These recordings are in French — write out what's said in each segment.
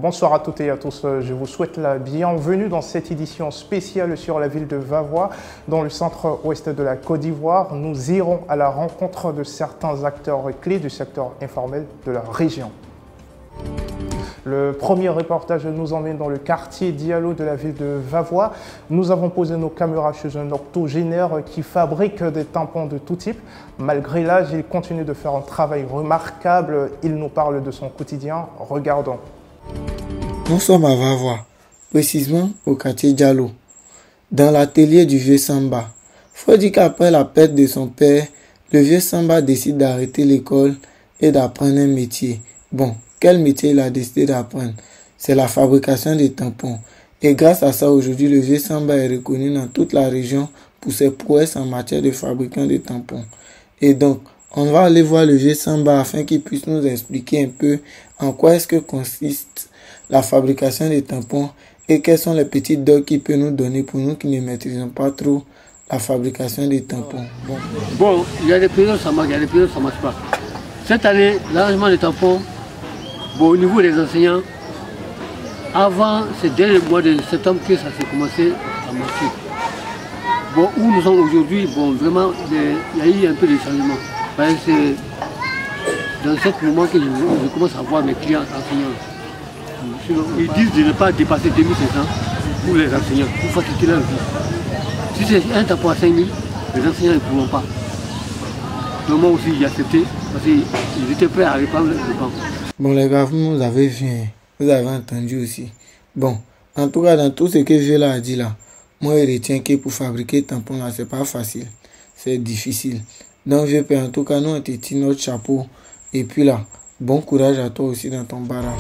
bonsoir à toutes et à tous. Je vous souhaite la bienvenue dans cette édition spéciale sur la ville de Vavoie, dans le centre-ouest de la Côte d'Ivoire. Nous irons à la rencontre de certains acteurs clés du secteur informel de la région. Le premier reportage nous emmène dans le quartier Diallo de la ville de Vavoie. Nous avons posé nos caméras chez un octogénaire qui fabrique des tampons de tout type. Malgré l'âge, il continue de faire un travail remarquable. Il nous parle de son quotidien. Regardons. Nous sommes à Vavoie, précisément au quartier Diallo, dans l'atelier du vieux Samba. Faut dire qu'après la perte de son père, le vieux Samba décide d'arrêter l'école et d'apprendre un métier. Bon, quel métier il a décidé d'apprendre? C'est la fabrication des tampons. Et grâce à ça, aujourd'hui, le vieux Samba est reconnu dans toute la région pour ses prouesses en matière de fabrication de tampons. Et donc, on va aller voir le vieux Samba afin qu'il puisse nous expliquer un peu en quoi est-ce que consiste la fabrication des tampons et quels sont les petits docs qu'il peut nous donner pour nous qui ne maîtrisons pas trop la fabrication des tampons. Bon, il y a des périodes ça marche, il y a des périodes ça marche pas. Cette année, l'arrangement des tampons, bon, au niveau des enseignants, avant, c'est dès le mois de septembre que ça s'est commencé à marcher. Bon, où nous sommes aujourd'hui, bon, vraiment, il y a eu un peu de changement. Parce que c'est dans ce moment que je commence à voir mes clients enseignants. Ils disent de ne pas dépasser 2500 pour les enseignants, pour faciliter leur vie. Si c'est un tampon à 5000, les enseignants ne pourront pas. Donc moi aussi, j'ai accepté, parce qu'ils étaient prêts à répandre le banc. Bon les gars, vous avez vu, vous avez entendu aussi. Bon, en tout cas, dans tout ce que je l'ai dit là, moi je retiens que pour fabriquer tampons là, c'est pas facile. C'est difficile. Donc je peux en tout cas, nous on te tire notre chapeau. Et puis là, bon courage à toi aussi dans ton barrage.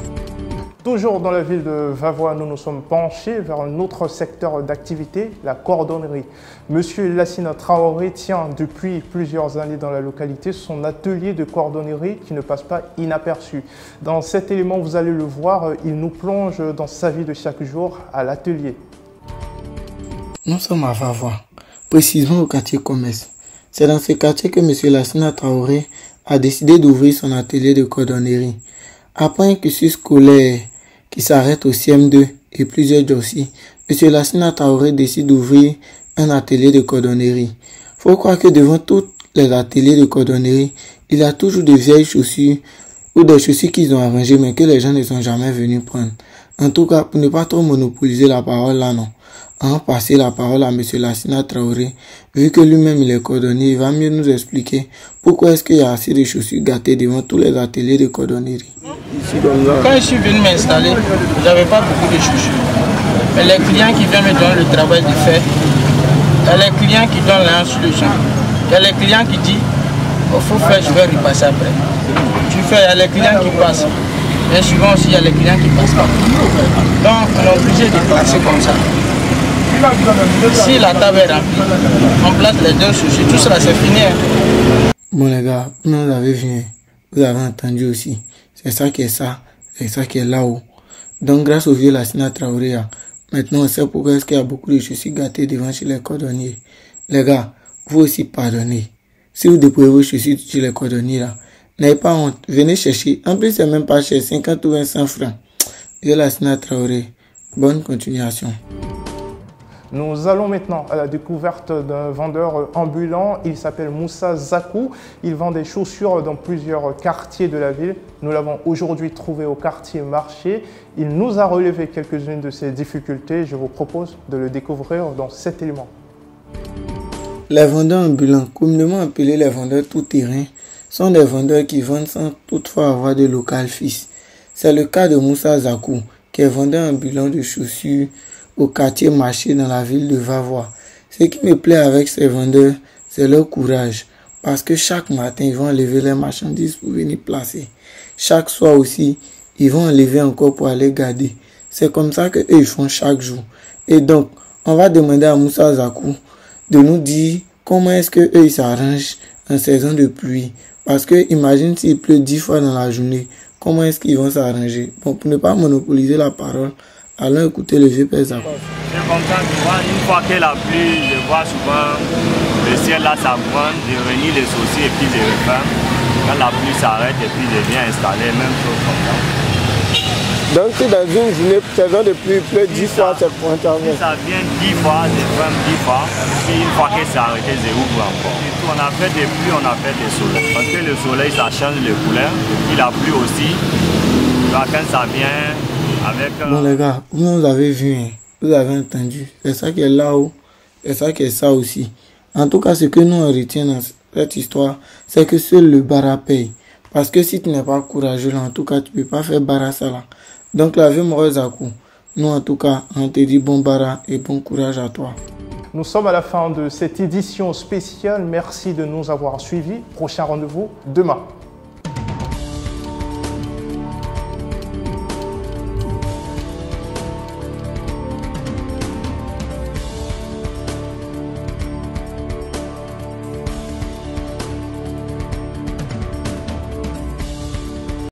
Toujours dans la ville de Vavoie, nous nous sommes penchés vers un autre secteur d'activité, la cordonnerie. Monsieur Lassine Traoré tient depuis plusieurs années dans la localité son atelier de cordonnerie qui ne passe pas inaperçu. Dans cet élément, vous allez le voir, il nous plonge dans sa vie de chaque jour à l'atelier. Nous sommes à Vavoie, précisément au quartier Commerce. C'est dans ce quartier que monsieur Lassine Traoré a décidé d'ouvrir son atelier de cordonnerie. Après un cursus scolaire qui s'arrête au CM2 et plusieurs dossiers, M. Lassine Traoré décide d'ouvrir un atelier de cordonnerie. Faut croire que devant tous les ateliers de cordonnerie, il y a toujours de vieilles chaussures ou des chaussures qu'ils ont arrangées mais que les gens ne sont jamais venus prendre. En tout cas, pour ne pas trop monopoliser la parole là, non. On va passer la parole à M. Lassine Traoré. Vu que lui-même il est cordonnier, il va mieux nous expliquer pourquoi est-ce qu'il y a assez de chaussures gâtées devant tous les ateliers de cordonnerie. Quand je suis venu m'installer, j'avais pas beaucoup de chaussures. Mais les clients qui viennent me donner le travail de faire, il y a les clients qui donnent l'un sur le champ. Il y a les clients qui disent, il faut faire, je vais repasser après. Tu fais, il y a les clients qui passent. Mais souvent aussi, il y a les clients qui passent pas. Donc, on est obligé de placer comme ça. Si la table est remplie, on place les deux chaussures, tout cela c'est fini. Bon les gars, vous avez vu, vous avez entendu aussi. C'est ça qui est ça, c'est ça qui est là-haut. Donc grâce au vieux Lassine Traoré, maintenant on sait pourquoi est-ce qu'il y a beaucoup de chaussures gâtées devant chez les cordonniers. Les gars, vous aussi pardonnez. Si vous déployez vos chaussures chez les cordonniers là, n'ayez pas honte, venez chercher. En plus c'est même pas cher, 50 ou 25 francs. Vieux Lassine Traoré, bonne continuation. Nous allons maintenant à la découverte d'un vendeur ambulant. Il s'appelle Moussa Zakou. Il vend des chaussures dans plusieurs quartiers de la ville. Nous l'avons aujourd'hui trouvé au quartier Marché. Il nous a relevé quelques-unes de ses difficultés. Je vous propose de le découvrir dans cet élément. Les vendeurs ambulants, communément appelés les vendeurs tout-terrain, sont des vendeurs qui vendent sans toutefois avoir de local fixe. C'est le cas de Moussa Zakou, qui est vendeur ambulant de chaussures au quartier Marché dans la ville de Vavoie. Ce qui me plaît avec ces vendeurs, c'est leur courage. Parce que chaque matin, ils vont enlever les marchandises pour venir placer. Chaque soir aussi, ils vont enlever encore pour aller garder. C'est comme ça qu'eux, ils font chaque jour. Et donc, on va demander à Moussa Zakou de nous dire comment est-ce qu'eux, ils s'arrangent en saison de pluie. Parce que imagine s'il pleut 10 fois dans la journée, comment est-ce qu'ils vont s'arranger? Bon, pour ne pas monopoliser la parole, allons écouter le vieux père Zakou. Je suis content de voir, une fois que la pluie, je vois souvent le ciel là s'abonde, je réunis les soucis et puis je referme. Quand la pluie s'arrête et puis je viens installer, même chose comme ça. Donc si dans une journée, saison de pluie, il pleut 10 fois, c'est pour intervenir. Si ça vient 10 fois, c'est 10 fois, et une fois que c'est arrêté, c'est ouvre encore. Et tout, on a fait des pluies, on a fait des soleils. Parce que le soleil, ça change les couleurs. Il a plu aussi. Donc, quand ça vient avec... Bon les gars, vous avez vu, hein, vous avez entendu. C'est ça qui est là-haut, c'est ça qui est ça aussi. En tout cas, ce que nous on retient dans cette histoire, c'est que seul le bara paye. Parce que si tu n'es pas courageux, là, en tout cas, tu ne peux pas faire bara ça là. Donc la vie Zakou, nous en tout cas, on te dit bon bara et bon courage à toi. Nous sommes à la fin de cette édition spéciale. Merci de nous avoir suivis. Prochain rendez-vous demain.